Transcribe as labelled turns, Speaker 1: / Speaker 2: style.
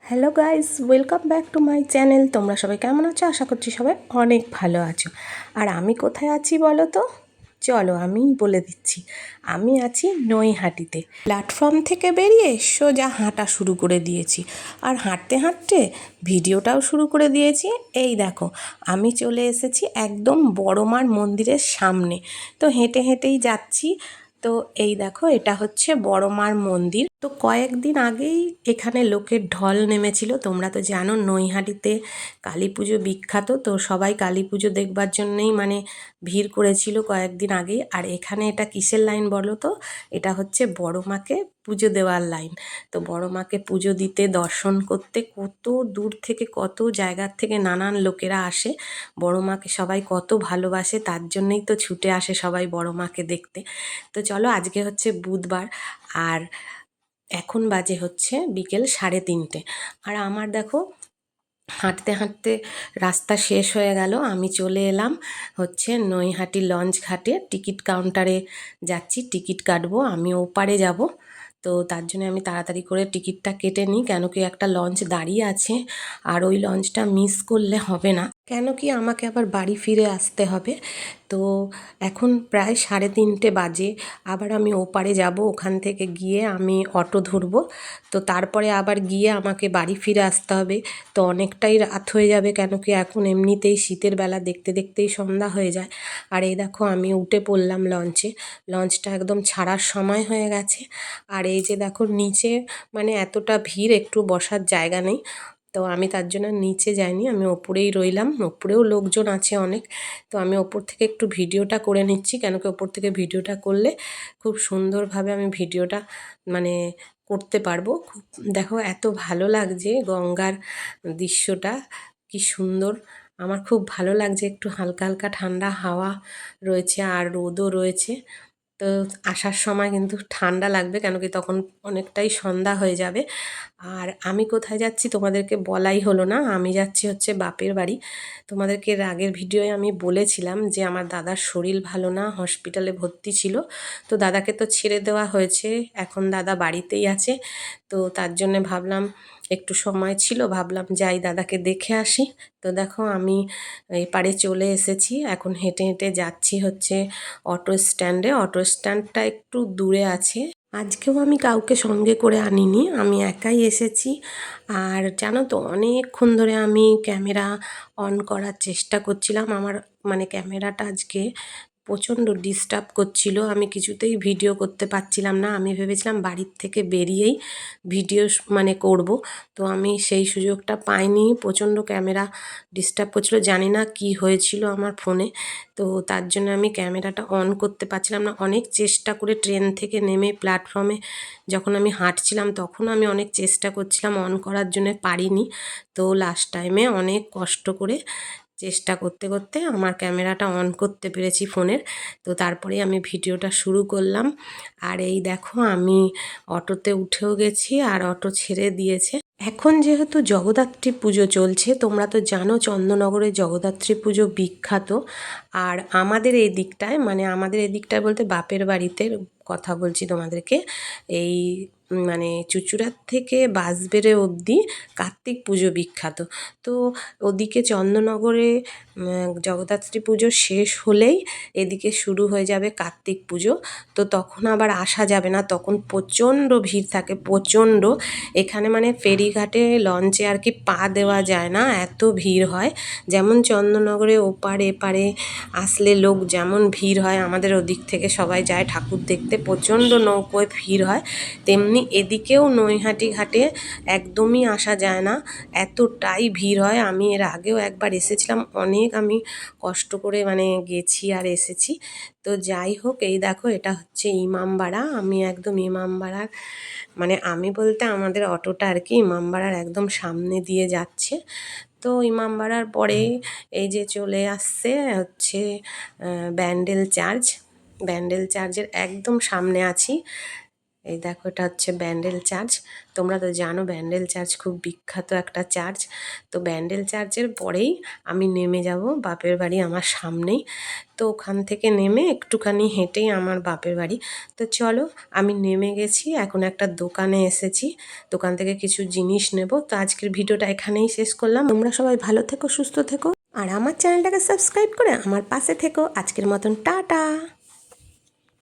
Speaker 1: Hello guys, welcome back to my channel. তোমরা সবাই কেমন আছো? আশা করছি সবাই অনেক ভালো আছো। আর আমি কোথায় আছি বলো তো? চলো আমিই বলে দিচ্ছি। আমি আছি নৈহাটিতে। প্ল্যাটফর্ম থেকে বেরিয়ে সোজা হাঁটা শুরু করে দিয়েছি। আর হাঁটতে হাঁটতে ভিডিওটাও শুরু করে দিয়েছি। এই দেখো, আমি চলে এসেছি একদম বড়মার মন্দিরের সামনে। তো হেঁটে হেঁটেই যাচ্ছি। তো এই দেখো, এটা হচ্ছে বড়মার মন্দির। তো কয়েকদিন আগেই এখানে লোকের ঢল নেমেছিল। তোমরা তো জানো নৈহাটিতে কালী পুজো বিখ্যাত। তো সবাই কালী পুজো দেখবার জন্যেই ভিড় করেছিল কয়েকদিন আগেই। আর এখানে এটা কিসের লাইন বলো তো? এটা হচ্ছে বড় মাকে পুজো দেওয়ার লাইন। তো বড় মাকে পুজো দিতে, দর্শন করতে কত দূর থেকে, কত জায়গার থেকে নানান লোকেরা আসে। বড় মাকে সবাই কত ভালোবাসে, তার জন্যই তো ছুটে আসে সবাই বড় মাকে দেখতে। তো চলো, আজকে হচ্ছে বুধবার আর এখন বাজে হচ্ছে বিকেল 3:30। আর আমার দেখো, হাঁটতে হাঁটতে রাস্তা শেষ হয়ে গেল। আমি চলে এলাম হচ্ছে নৈহাটি লঞ্চ ঘাটে। টিকিট কাউন্টারে যাচ্ছি, টিকিট কাটবো। আমি ওপারে যাব। তো তার জন্য আমি তাড়াতাড়ি করে টিকিটটা কেটে নিই, কেন কি একটা লঞ্চ দাঁড়িয়ে আছে। আর ওই লঞ্চটা মিস করলে হবে না, কেন কি আমাকে আবার বাড়ি ফিরে আসতে হবে। তো এখন প্রায় 3:30 বাজে। আবার আমি ওপারে যাব, ওখান থেকে গিয়ে আমি অটো ধরবো। তো তারপরে আবার গিয়ে আমাকে বাড়ি ফিরে আসতে হবে। তো অনেকটাই রাত হয়ে যাবে, কেন কি এখন এমনিতেই শীতের বেলা, দেখতে দেখতেই সন্ধ্যা হয়ে যায়। আর এই দেখো, আমি উঠে পড়লাম লঞ্চে। লঞ্চটা একদম ছাড়ার সময় হয়ে গেছে। আর এই যে দেখো নিচে, এতটা ভিড়, একটু বসার জায়গা নেই। তো আমি তার জন্য নিচে যাইনি, আমি ওপরেই রইলাম। ওপরেও লোকজন আছে অনেক। তো আমি ওপর থেকে একটু ভিডিওটা করে নিচ্ছি, কেন কি ওপর থেকে ভিডিওটা করলে খুব সুন্দরভাবে আমি ভিডিওটা মানে করতে পারবো। খুব দেখো, এত ভালো লাগছে গঙ্গার দৃশ্যটা, কি সুন্দর। আমার খুব ভালো লাগছে, একটু হালকা হালকা ঠান্ডা হাওয়া রয়েছে আর রোদও রয়েছে। তো আসার সময় কিন্তু ঠান্ডা লাগবে, কেন কি তখন অনেকটাই সন্ধ্যা হয়ে যাবে। আর আমি কোথায় যাচ্ছি তোমাদেরকে বলাই হলো না। আমি যাচ্ছি হচ্ছে বাপের বাড়ি। তোমাদেরকে এর আগের ভিডিওয়ে আমি বলেছিলাম যে আমার দাদার শরীর ভালো না, হসপিটালে ভর্তি ছিল। তো দাদাকে তো ছেড়ে দেওয়া হয়েছে, এখন দাদা বাড়িতেই আছে। তো তার জন্যে ভাবলাম, একটু সময় ছিল, ভাবলাম যাই দাদাকে দেখে আসি। তো দেখো, আমি এপারে চলে এসেছি। এখন হেঁটে হেঁটে যাচ্ছি হচ্ছে অটো স্ট্যান্ডে। অটো স্ট্যান্ডটা একটু দূরে আছে। আজকেও আমি কাউকে সঙ্গে করে আনিনি, আমি একাই এসেছি। আর জানো তো, অনেকক্ষণ ধরে আমি ক্যামেরা অন করার চেষ্টা করছিলাম। আমার ক্যামেরাটা আজকে প্রচণ্ড ডিস্টার্ব করছিল, আমি কিছুতেই ভিডিও করতে পারছিলাম না। আমি ভেবেছিলাম বাড়ির থেকে বেরিয়েই ভিডিও করব। তো আমি সেই সুযোগটা পাইনি, প্রচণ্ড ক্যামেরা ডিস্টার্ব করছিল। জানি না কি হয়েছিল আমার ফোনে। তো তার জন্য আমি ক্যামেরাটা অন করতে পারছিলাম না। অনেক চেষ্টা করে ট্রেন থেকে নেমে প্ল্যাটফর্মে যখন আমি হাঁটছিলাম, তখন আমি অনেক চেষ্টা করছিলাম অন করার জন্য, পারিনি। তো লাস্ট টাইমে অনেক কষ্ট করে চেষ্টা করতে করতে আমার ক্যামেরাটা অন করতে পেরেছি ফোনের। তো তারপরে আমি ভিডিওটা শুরু করলাম। আর এই দেখো, আমি অটোতে উঠেও গেছি আর অটো ছেড়ে দিয়েছে। এখন যেহেতু জগদ্ধাত্রী পুজো চলছে, তোমরা তো জানো চন্দননগরে জগদ্ধাত্রী পুজো বিখ্যাত। আর আমাদের এই দিকটায়, আমাদের এই দিকটায় বলতে বাপের বাড়িতে কথা বলছি তোমাদেরকে, এই চুঁচুড়ার থেকে বাঁশবেড়ে অবধি কার্তিক পুজো বিখ্যাত। তো ওদিকে চন্দননগরে জগদ্ধাত্রী পুজো শেষ হলেই এদিকে শুরু হয়ে যাবে কার্তিক পুজো। তো তখন আবার আসা যাবে না, তখন প্রচণ্ড ভিড় থাকে, প্রচণ্ড। এখানে ফেরিঘাটে লঞ্চে আর কি পা দেওয়া যায় না, এত ভিড় হয়। যেমন চন্দননগরে ওপারে এপারে আসলে লোক যেমন ভিড় হয়, আমাদের ওদিক থেকে সবাই যায় ঠাকুর দেখতে, প্রচণ্ড নৌকোয় ভিড় হয়, তেমনি এদিকেও নৈহাটি ঘাটে একদমই আসা যায় না, এতটাই ভিড় হয়। আমি এর আগেও একবার এসেছিলাম, অনেক আমি কষ্ট করে গেছি আর এসেছি। তো যাই হোক, এই দেখো, এটা হচ্ছে ইমামবাড়া। আমি একদম ইমামবাড়ার আমি বলতে আমাদের অটোটা আর কি ইমামবাড়ার একদম সামনে দিয়ে যাচ্ছে। তো ইমামবাড়ার পরেই এই যে চলে আসছে হচ্ছে ব্যান্ডেল চার্চ। ব্যান্ডেল চার্চের একদম সামনে আছি। এই দেখো, এটা হচ্ছে ব্যান্ডেল চার্চ। তোমরা তো জানো ব্যান্ডেল চার্চ খুব বিখ্যাত একটা চার্চ। তো ব্যান্ডেল চার্চের পরেই আমি নেমে যাব বাপের বাড়ি, আমার সামনেই। তো ওখান থেকে নেমে একটুখানি হেঁটেই আমার বাপের বাড়ি। তো চলো, আমি নেমে গেছি, এখন একটা দোকানে এসেছি, দোকান থেকে কিছু জিনিস নেব। তো আজকের ভিডিওটা এখানেই শেষ করলাম। তোমরা সবাই ভালো থেকো, সুস্থ থেকো, আর আমার চ্যানেলটাকে সাবস্ক্রাইব করে আমার পাশে থেকো। আজকের মতন টাটা।